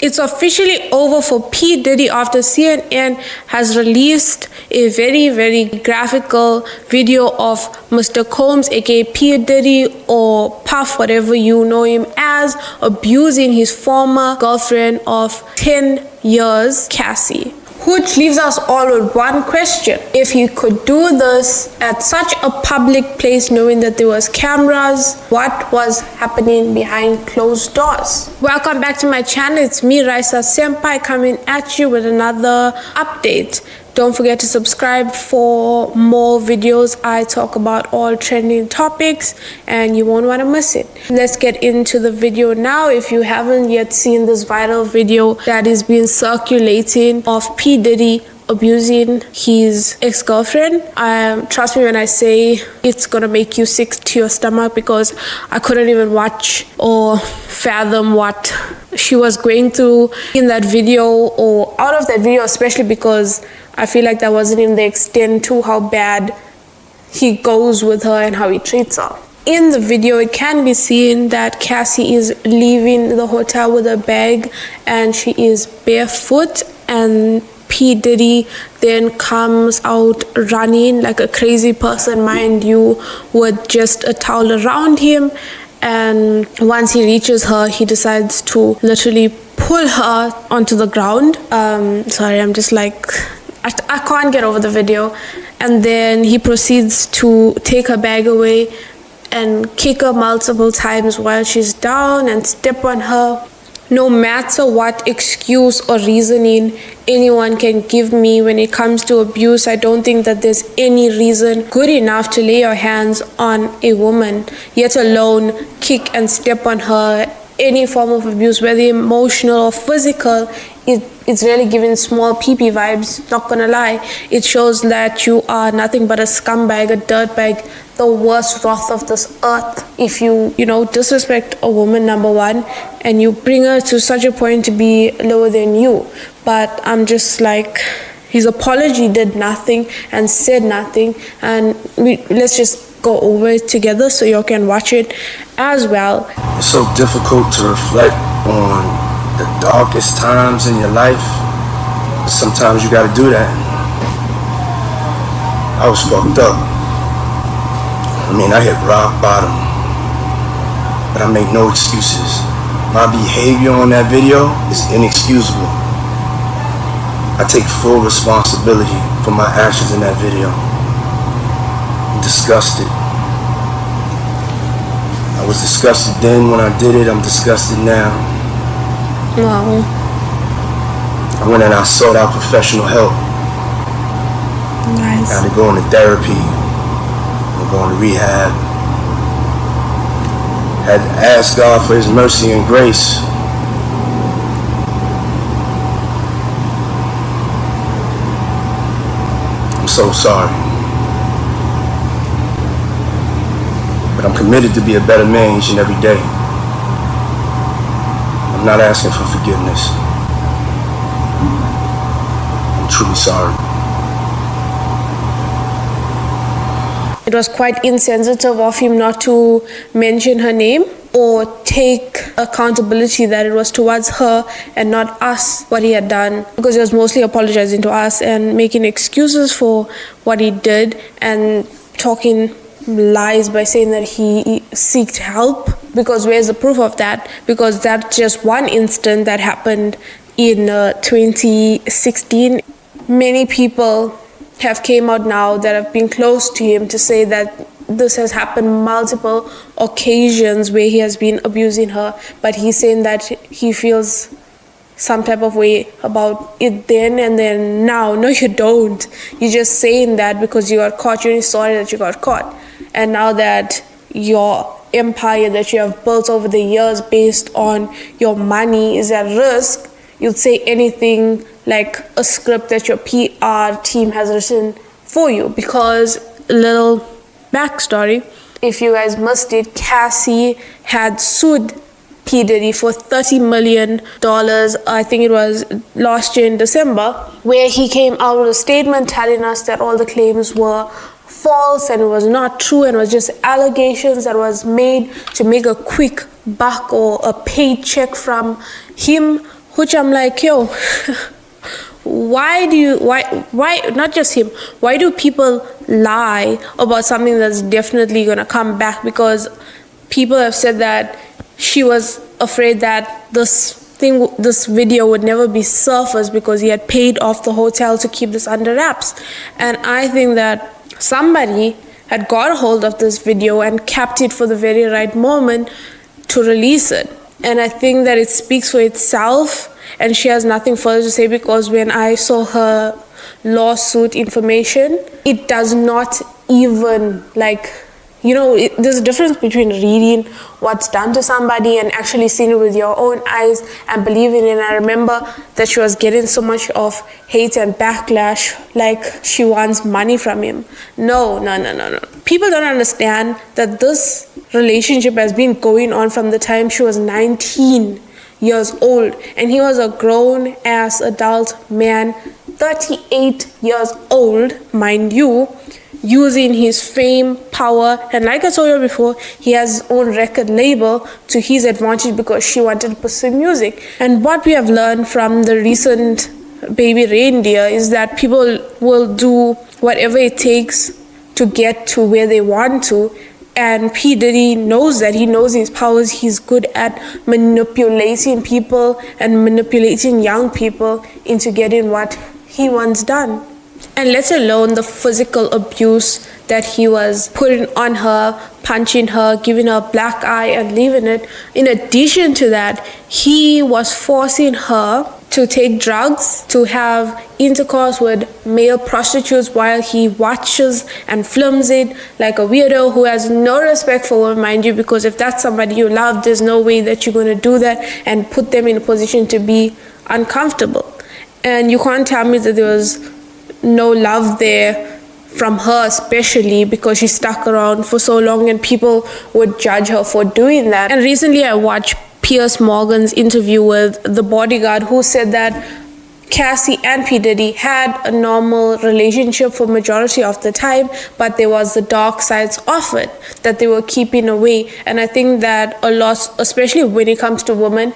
It's officially over for P. Diddy after CNN has released a very, very graphical video of Mr. Combs, aka P. Diddy or Puff, whatever you know him as, abusing his former girlfriend of 10 years, Cassie. Which leaves us all with one question. If he could do this at such a public place, knowing that there was cameras, what was happening behind closed doors? Welcome back to my channel. It's me, Raeesa Senpai, coming at you with another update. Don't forget to subscribe for more videos. I talk about all trending topics and you won't want to miss it. Let's get into the video now. If you haven't yet seen this viral video that is being circulating of P. Diddy abusing his ex-girlfriend, trust me when I say it's gonna make you sick to your stomach, because I couldn't even watch or fathom what she was going through in that video or out of that video, especially because I feel like that wasn't even the extent to how bad he goes with her and how he treats her. In the video, it can be seen that Cassie is leaving the hotel with a bag and she is barefoot, and P. Diddy then comes out running like a crazy person, mind you, with just a towel around him. And once he reaches her, he decides to literally pull her onto the ground. Sorry, I'm just like, I can't get over the video. And then he proceeds to take her bag away and kick her multiple times while she's down and step on her. No matter what excuse or reasoning anyone can give me when it comes to abuse, I don't think that there's any reason good enough to lay your hands on a woman, yet alone kick and step on her. Any form of abuse, whether emotional or physical, it's really giving small pee-pee vibes, not gonna lie. It shows that you are nothing but a scumbag, a dirtbag, the worst wrath of this earth. If you disrespect a woman, number one, and you bring her to such a point to be lower than you. But I'm just like, his apology did nothing and said nothing, and let's just go over it together so you can watch it as well. It's so difficult to reflect on the darkest times in your life. Sometimes you gotta do that. I was fucked up. I hit rock bottom, but I make no excuses. My behavior on that video is inexcusable. I take full responsibility for my actions in that video. I'm disgusted. I was disgusted then when I did it. I'm disgusted now. Wow. I went and I sought out professional help. Nice. Now to go into therapy. I'm going to rehab. Had to ask God for His mercy and grace. I'm so sorry. But I'm committed to be a better man each and every day. I'm not asking for forgiveness. I'm truly sorry. It was quite insensitive of him not to mention her name or take accountability that it was towards her and not us what he had done, because he was mostly apologizing to us and making excuses for what he did and talking lies by saying that he sought help. Because where's the proof of that? Because that's just one incident that happened in 2016. Many people have came out now that have been close to him to say that this has happened multiple occasions where he has been abusing her, but he's saying that he feels some type of way about it then and then now. No, you don't. You're just saying that because you got caught. You're only sorry that you got caught. And now that your empire that you have built over the years based on your money is at risk, you'd say anything like a script that your PR team has written for you. Because, little backstory, if you guys missed it, Cassie had sued P. Diddy for $30 million, I think it was last year in December, where he came out with a statement telling us that all the claims were false and it was not true and it was just allegations that was made to make a quick buck or a paycheck from him which I'm like, yo, why not just him, why do people lie about something that's definitely gonna come back? Because people have said that she was afraid that this video would never be surfaced because he had paid off the hotel to keep this under wraps. And I think that somebody had got a hold of this video and kept it for the very right moment to release it. And I think that it speaks for itself, and she has nothing further to say, because when I saw her lawsuit information, it does not even, like, you know, there's a difference between reading what's done to somebody and actually seeing it with your own eyes and believing it. And I remember that she was getting so much of hate and backlash, like she wants money from him. No. People don't understand that this relationship has been going on from the time she was 19 years old, and he was a grown ass adult man, 38 years old, mind you, using his fame, power, and like I told you before, he has his own record label to his advantage because she wanted to pursue music. And what we have learned from the recent baby reindeer is that people will do whatever it takes to get to where they want to. And P. Diddy knows that. He knows his powers. He's good at manipulating people and manipulating young people into getting what he wants done. And let alone the physical abuse that he was putting on her, punching her, giving her a black eye and leaving it. In addition to that, he was forcing her to take drugs, to have intercourse with male prostitutes while he watches and films it like a weirdo who has no respect for women, mind you, because if that's somebody you love, there's no way that you're going to do that and put them in a position to be uncomfortable. And you can't tell me that there was no love there from her, especially because she stuck around for so long and people would judge her for doing that. And recently I watched Piers Morgan's interview with the bodyguard, who said that Cassie and P. Diddy had a normal relationship for majority of the time, but there was the dark sides of it that they were keeping away. And I think that a lot, especially when it comes to women,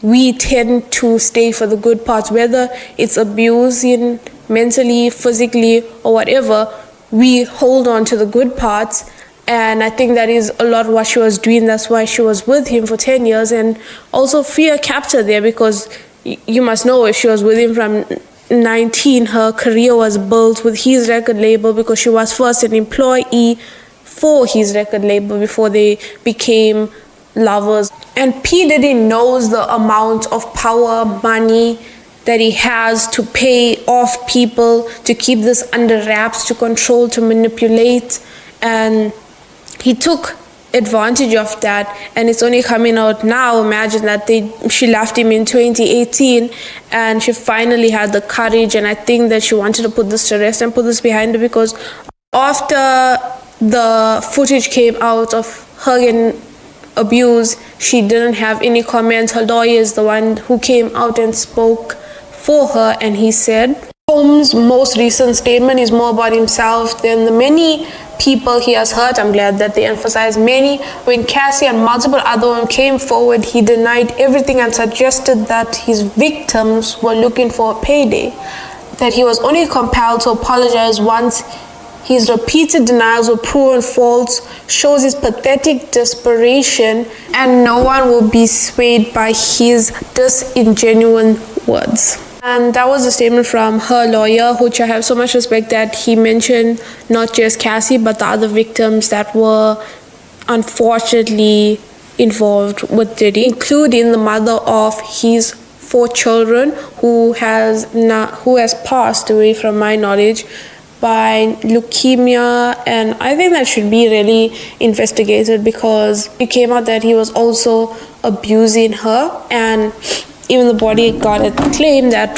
we tend to stay for the good parts, whether it's abusing mentally, physically, or whatever. We hold on to the good parts. And I think that is a lot what she was doing. That's why she was with him for 10 years. And also fear kept her there, because you must know, if she was with him from 19, her career was built with his record label, because she was first an employee for his record label before they became lovers. And P. Diddy knows the amount of power, money that he has to pay off people, to keep this under wraps, to control, to manipulate. And he took advantage of that, and it's only coming out now. Imagine that she left him in 2018 and she finally had the courage, and I think that she wanted to put this to rest and put this behind her, because after the footage came out of her getting abused, she didn't have any comments. Her lawyer is the one who came out and spoke for her, and he said Combs' most recent statement is more about himself than the many people he has hurt. I'm glad that they emphasize many. When Cassie and multiple other women came forward, he denied everything and suggested that his victims were looking for a payday, that he was only compelled to apologize once his repeated denials were proven false, shows his pathetic desperation, and no one will be swayed by his disingenuine words. And that was a statement from her lawyer, which I have so much respect that he mentioned not just Cassie, but the other victims that were unfortunately involved with Diddy, including the mother of his 4 children, who has passed away from my knowledge by leukemia. And I think that should be really investigated, because it came out that he was also abusing her, and even the bodyguard had claimed that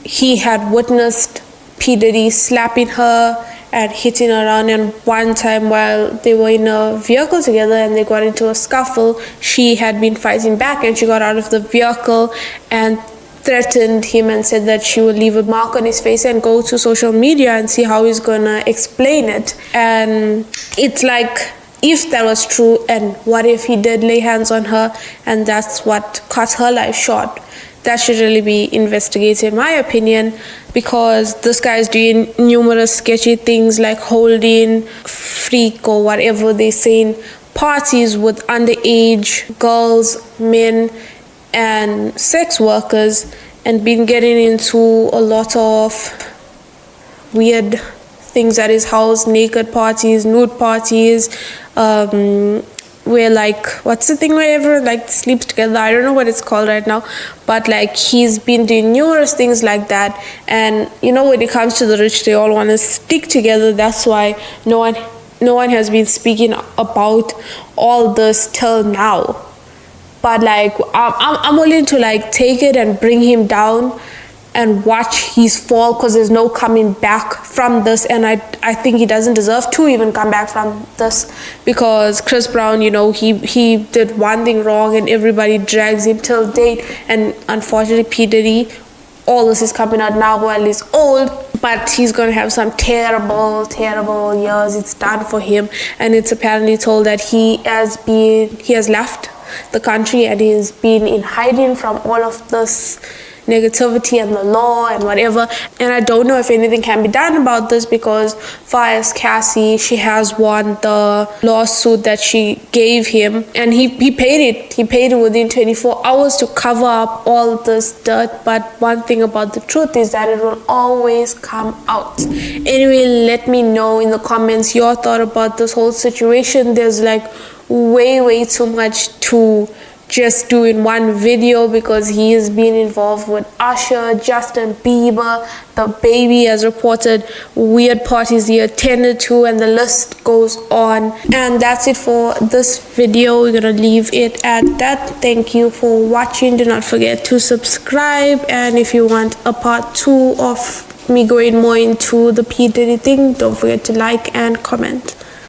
he had witnessed P. Diddy slapping her and hitting her around. And one time while they were in a vehicle together and they got into a scuffle, she had been fighting back, and she got out of the vehicle and threatened him and said that she would leave a mark on his face and go to social media and see how he's gonna explain it. And it's like, if that was true, and what if he did lay hands on her and that's what cut her life short, that should really be investigated, in my opinion, because this guy is doing numerous sketchy things like holding freak or whatever they're saying parties with underage girls, men, and sex workers, and been getting into a lot of weird things at his house, naked parties, nude parties, where like, what's the thing where everyone like sleeps together? I don't know what it's called right now, but like he's been doing numerous things like that. And you know, when it comes to the rich, they all want to stick together. That's why no one has been speaking about all this till now. But like I'm willing to like take it and bring him down and watch his fall, because there's no coming back from this. And I think he doesn't deserve to even come back from this, because Chris Brown, you know, he did one thing wrong and everybody drags him till date. And unfortunately, P. Diddy, all this is coming out now while he's old, but he's gonna have some terrible years. It's done for him. And it's apparently told that he has left the country and he's been in hiding from all of this negativity and the law and whatever. And I don't know if anything can be done about this, because far as Cassie, she has won the lawsuit that she gave him, and he paid it within 24 hours to cover up all this dirt. But one thing about the truth is that it will always come out. Anyway, let me know in the comments your thought about this whole situation. There's like way too much to just do in one video, because he has been involved with Usher, Justin Bieber, the baby has reported weird parties he attended to, and the list goes on. And that's it for this video. We're gonna leave it at that. Thank you for watching. Do not forget to subscribe, and if you want a part 2 of me going more into the P. Diddy thing, don't forget to like and comment.